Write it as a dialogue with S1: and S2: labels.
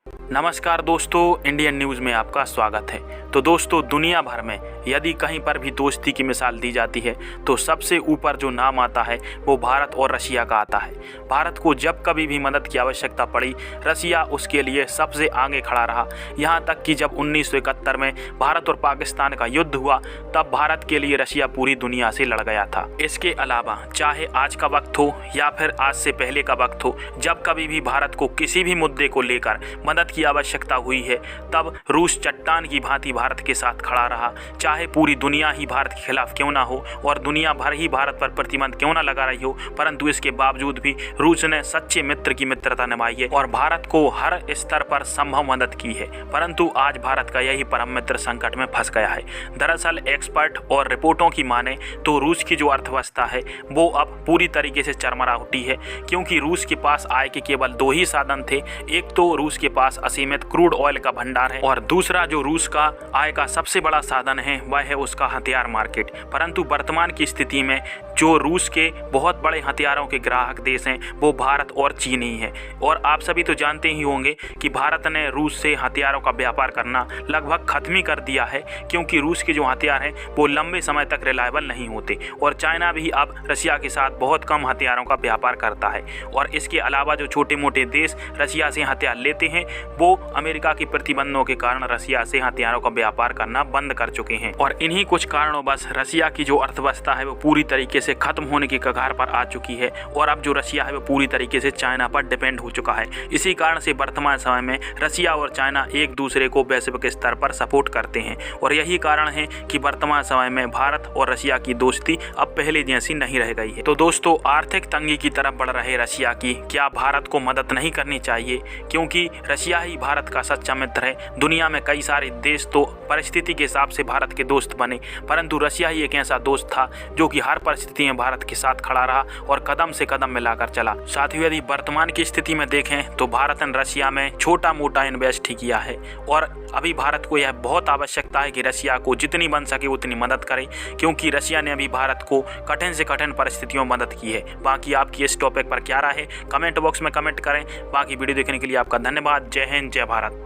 S1: नमस्कार दोस्तों, Indian news में आपका स्वागत है। तो दोस्तों, दुनिया भर में यदि कहीं पर भी दोस्ती की मिसाल दी जाती है तो सबसे ऊपर जो नाम आता है वो भारत और रशिया का आता है। भारत को जब कभी भी मदद की आवश्यकता पड़ी, रशिया उसके लिए सबसे आगे खड़ा रहा। यहाँ तक कि जब 1971 में भारत और पाकिस्तान का युद्ध हुआ तब भारत के लिए रशिया पूरी दुनिया से लड़ गया था। इसके अलावा चाहे आज का वक्त हो या फिर आज से पहले का वक्त हो, जब कभी भी भारत को किसी भी मुद्दे को लेकर मदद की आवश्यकता हुई है तब रूस चट्टान की भांति भारत के साथ खड़ा रहा। चाहे पूरी दुनिया ही भारत के खिलाफ क्यों ना हो और दुनिया भर ही भारत पर प्रतिबंध क्यों ना लगा रही हो, परंतु इसके बावजूद भी रूस ने सच्चे मित्र की मित्रता निभाई है और भारत को हर स्तर पर संभव मदद की है। परंतु आज भारत का यही परम मित्र संकट में फंस गया है। दरअसल एक्सपर्ट और रिपोर्टों की माने तो रूस की जो अर्थव्यवस्था है वो अब पूरी तरीके से चरमरा उठी है, क्योंकि रूस के पास आय के केवल दो ही साधन थे। एक तो रूस के पास असीमित क्रूड ऑयल का भंडार है और दूसरा जो रूस का आय का सबसे बड़ा साधन है वह है उसका हथियार मार्केट। परंतु वर्तमान की स्थिति में जो रूस के बहुत बड़े हथियारों के ग्राहक देश हैं वो भारत और चीन ही है। और आप सभी तो जानते ही होंगे कि भारत ने रूस से हथियारों का व्यापार करना लगभग खत्म ही कर दिया है, क्योंकि रूस के जो हथियार हैं वो लंबे समय तक रिलायबल नहीं होते। और चाइना भी अब रशिया के साथ बहुत कम हथियारों का व्यापार करता है। और इसके अलावा जो छोटे मोटे देश रशिया से हथियार लेते हैं वो अमेरिका के प्रतिबंधों के कारण रशिया से हथियारों का व्यापार करना बंद कर चुके हैं। और इन्हीं कुछ कारणों बस रशिया की जो अर्थव्यवस्था है वो पूरी तरीके से खत्म होने की कगार पर आ चुकी है और अब जो रशिया है वो पूरी तरीके से चाइना पर डिपेंड हो चुका है। इसी कारण से वर्तमान समय में रशिया और चाइना एक दूसरे को वैश्विक स्तर पर सपोर्ट करते हैं और यही कारण है कि वर्तमान समय में भारत और रशिया की दोस्ती अब पहले जैसी नहीं रह गई है। तो दोस्तों, आर्थिक तंगी की तरफ बढ़ रहे रशिया की क्या भारत को मदद नहीं करनी चाहिए, क्योंकि रशिया ही भारत का सच्चा मित्र है। दुनिया में कई सारे देश तो परिस्थिति के हिसाब से भारत के दोस्त बने, परंतु रशिया ही एक ऐसा दोस्त था जो कि हर परिस्थिति में भारत के साथ खड़ा रहा और कदम से कदम मिलाकर चला। साथियों, यदि वर्तमान की स्थिति में देखें तो भारत ने रशिया में छोटा मोटा इन्वेस्ट ही किया है और अभी भारत को यह बहुत आवश्यकता है कि रशिया को जितनी बन सके उतनी मदद करे, क्योंकि रशिया ने अभी भारत को कठिन से कठिन परिस्थितियों में मदद की है। बाकी आपकी इस टॉपिक पर क्या राय है कमेंट बॉक्स में कमेंट करें। बाकी वीडियो देखने के लिए आपका धन्यवाद। जय हिंद, जय भारत।